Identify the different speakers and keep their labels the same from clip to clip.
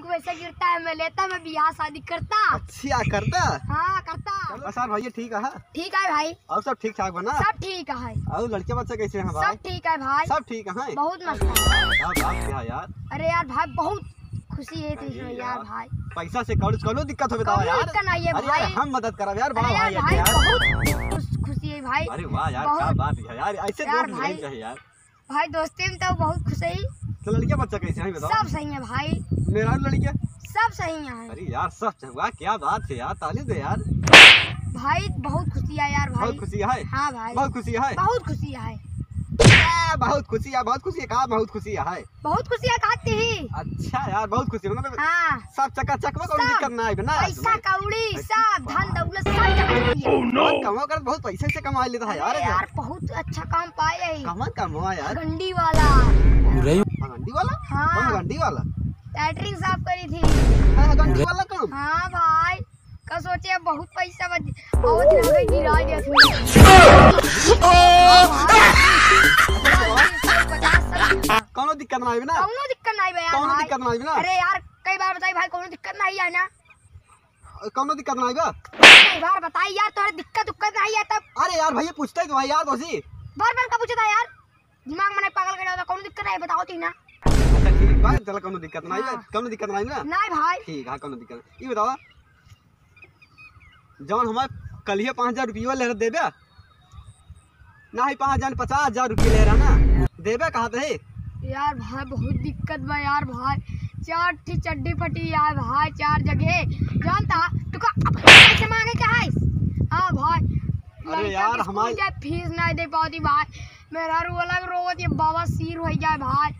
Speaker 1: को वैसे गिरता है, मैं लेता, मैं ब्याह शादी करता।
Speaker 2: अच्छा करता?
Speaker 1: हाँ करता।
Speaker 2: चलो सर भैया ठीक है।
Speaker 1: ठीक है भाई।
Speaker 2: और सब ठीक ठाक बना?
Speaker 1: सब ठीक है।
Speaker 2: और लड़के बच्चे कैसे हैं भाई?
Speaker 1: सब ठीक है भाई।
Speaker 2: सब ठीक है।
Speaker 1: बहुत मस्त है।
Speaker 2: क्या यार?
Speaker 1: अरे यार भाई बहुत खुशी है इसमें यार भाई।
Speaker 2: पैसा से कौनो दिक्कत हो बताओ यार।
Speaker 1: दिक्कत नहीं है भाई।
Speaker 2: अरे हम मदद करब यार, बड़ा
Speaker 1: अरे
Speaker 2: भाई
Speaker 1: यार
Speaker 2: है
Speaker 1: भाई
Speaker 2: यार।
Speaker 1: बहुत खुशी है भाई।
Speaker 2: अरे वाह यार क्या बात है यार, ऐसे
Speaker 1: यार
Speaker 2: दोस्त
Speaker 1: भाई।
Speaker 2: नहीं चाहिए यार।
Speaker 1: भाई दोस्ती में तो बहुत खुश है।
Speaker 2: तो लड़के बच्चा कैसे हैं बताओ?
Speaker 1: सब सही है भाई।
Speaker 2: मेरा लड़के
Speaker 1: सब सही है।
Speaker 2: अरे यार सब चंगा, क्या बात है यार, ताली दे यार।
Speaker 1: भाई बहुत खुशी है यार भाई।
Speaker 2: बहुत खुशी है।
Speaker 1: हाँ भाई
Speaker 2: बहुत खुशी है।
Speaker 1: बहुत खुशी है।
Speaker 2: बहुत खुशी है, बहुत खुशी है। कहा बहुत खुशी है?
Speaker 1: बहुत खुशी है कहती ही।
Speaker 2: अच्छा यार बहुत खुशी है मतलब
Speaker 1: हाँ
Speaker 2: सब चकाचक में कोई दिक्कत ना है ना।
Speaker 1: पैसा कौड़ी सब धन दौलत सब चाहिए।
Speaker 2: कमा कर बहुत पैसे से कमा लेता है यार।
Speaker 1: यार बहुत अच्छा काम पाए है।
Speaker 2: कमा यार।
Speaker 1: गंडी वाला।
Speaker 2: गंडी वाला?
Speaker 1: हाँ।
Speaker 2: कौन गंडी वाला?
Speaker 1: लैटरिन साफ करी थी।
Speaker 2: गंडी वाला कौन?
Speaker 1: हाँ भाई का सोचे बहुत पैसा बच और हमें गिरा दिया
Speaker 2: कौनो दिक्कत ना है ना?
Speaker 1: कौनो दिक्कत नहीं है यार
Speaker 2: कौनो
Speaker 1: भाई।
Speaker 2: दिक्कत ना है ना?
Speaker 1: अरे यार कई बार बताई भाई कौनो दिक्कत नहीं है ना।
Speaker 2: कौनो दिक्कत ना है बा?
Speaker 1: कई बार बताई यार तुम्हारी दिक्कत नहीं है तब।
Speaker 2: अरे यार भैया पूछता ही तो भाई यार दोषी।
Speaker 1: बार का पूछता यार दिमाग में पागल कर रहा कौनो दिक्कत नहीं बताओ ती ना।
Speaker 2: अच्छा ठीक बा, चलो कौनो दिक्कत ना है।
Speaker 1: हाँ।
Speaker 2: कौनो दिक्कत ना है ना?
Speaker 1: नहीं भाई।
Speaker 2: ठीक है कौनो दिक्कत। ये बताओ जौन हमारे कल ही 5000 रुपया ले देबे ना ही 5000 50,000 रुपया ले रहा ना देबे कहा थे?
Speaker 1: यार भाई बहुत दिक्कत बा यार भाई। 4 ठी चड्डी फटी यार भाई 4 जगह जानता तू का पैसे मांगे क्या है? हाँ भाई।
Speaker 2: अरे यार हमारी
Speaker 1: फीस नहीं दे पाती भाई। मेरा अलग रोज ये बाबा सिर हो गया भाई।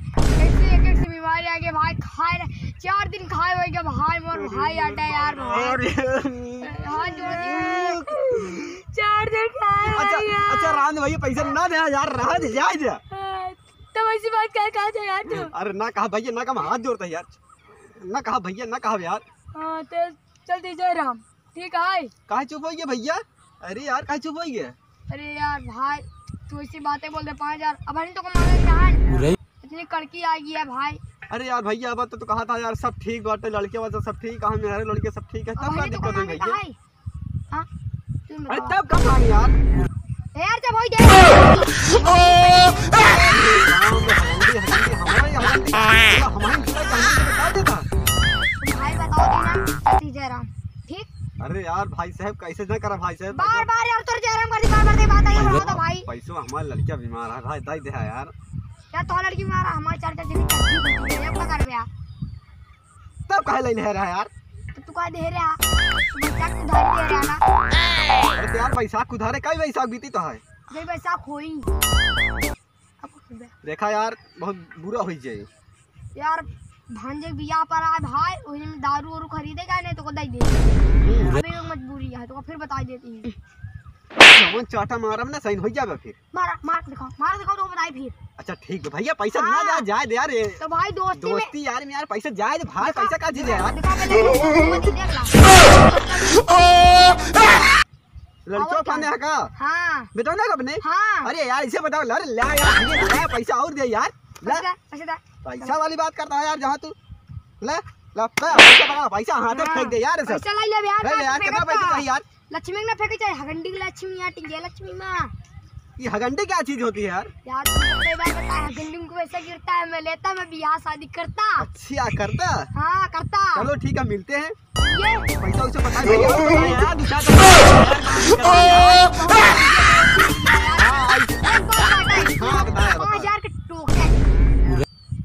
Speaker 1: ऐसे एक से बीमारी आ गई भाई। खाए 4 दिन खाए हो गया भाई मोर भाई आटा यार भाई। हाँ जो 4 दिन खाए।
Speaker 2: अच्छा रान भैया पैसा ना दे यार, रहा दे जाए दे।
Speaker 1: तो ऐसी बात कहा था यार तू।
Speaker 2: अरे ना कहा भैया, ना कहा हाथ जोड़ता है यार। ना कहा भैया, ना कहा यार।
Speaker 1: हाँ तो चल दीजिए राम ठीक है।
Speaker 2: काहे चुप हो गया भैया? अरे यार काहे चुप हो गया?
Speaker 1: अरे यार भाई तू ऐसी बातें बोल दे 5000 अब हनी तो को मांगे क्या है? इतनी कड़की आ गई है भाई।
Speaker 2: अरे यार भैया अब तो कहा था यार सब ठीक बाटे, लड़के वाले सब ठीक है, मेरे लड़के सब ठीक है, तब क्या दिक्कत है भैया?
Speaker 1: हां
Speaker 2: अरे तब कब मांगे यार?
Speaker 1: यार जब हो जाए भाई बताओ ना दीजिए राम ठीक।
Speaker 2: अरे यार भाई साहब कैसे ना करा भाई साहब,
Speaker 1: बार बार यार तोर जयराम कर दी बार बार दे बात है बताओ तो भाई।
Speaker 2: पैसों हमारा लड़का बीमार है भाई, दे दे यार।
Speaker 1: यार तो लड़की मारा हमारे 4 दिन की है क्या कर गया?
Speaker 2: तब काहे ले रहा है यार?
Speaker 1: तो तू का दे रहा तू बच्चा को उधार दे रहा ना।
Speaker 2: अरे यार पैसा उधारे कई पैसा बीती तो है
Speaker 1: जब पैसा खोई
Speaker 2: देखा यार बहुत बुरा हो जाए
Speaker 1: यार। भांजे बिया पर आए भाई वही में दारू वारू खरीदेगा नहीं तो को दे दे। अभी लोग मजबूरी है तो फिर बता देती है।
Speaker 2: जवन चाटा मारम ना सही हो जाएगा फिर।
Speaker 1: मार दिखाओ तो बताई फिर।
Speaker 2: अच्छा ठीक है भैया पैसा ना दे जाए दे यार।
Speaker 1: तो भाई
Speaker 2: दोस्ती यार में यार पैसा जाए दे भाई, पैसा का चीज है यार।
Speaker 1: दिखा पहले देख ला।
Speaker 2: लड़कियों खाने का
Speaker 1: हाँ
Speaker 2: बताओ ना अपने।
Speaker 1: हाँ
Speaker 2: अरे यार इसे बताओ लड़ ले यार, ले पैसा और दे यार। पैसा वाली बात करता है यार जहाँ तू ले पैसा हाथ में फेंक दे यार।
Speaker 1: पैसा ला ले
Speaker 2: यार कितना पैसा चाहिए यार?
Speaker 1: लक्ष्मी ना फेंके चाहिए हगंडी की लक्ष्मी यहाँ टिंगे लक्ष्मी माँ।
Speaker 2: ये हगंडी क्या चीज होती है यार?
Speaker 1: यार कई बार बताया हगंडी को वैसे गिरता है, मैं लेता, मैं ब्याह शादी करता।
Speaker 2: अच्छा करता?
Speaker 1: हाँ करता।
Speaker 2: चलो ठीक है मिलते हैं।
Speaker 1: ये
Speaker 2: पैसा उसे बता भैया यार दूसरा हाँ बताया
Speaker 1: 5000 के टोके।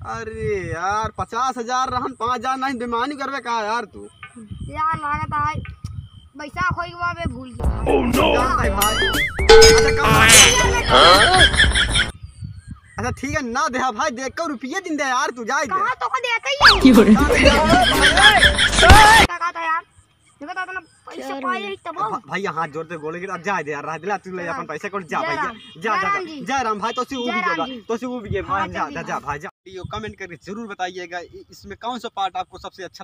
Speaker 2: अरे यार 50,000 रहन 5,000 नहीं बेमानी करवे का यार तू?
Speaker 1: यार लागत है पैसा खोई के बाद भूल गया।
Speaker 2: ओह नो भाई। अच्छा ठीक है ना दे भाई, देख कर रुपये दिन दे यार तू जाए दे।
Speaker 1: कहां तो को देते ही कहा था यार देखो तो ना पैसा पाए ही तब
Speaker 2: भाई हाथ जोड़ते बोले कि जा दे यार, रह दिला तू ले अपन पैसा को जा भैया जा जा जय राम भाई। तो सी वो भी देगा तो सी वो भी भाई जा जा भाई जा। कमेंट करके जरूर बताइएगा इसमें कौन सा पार्ट आपको सबसे अच्छा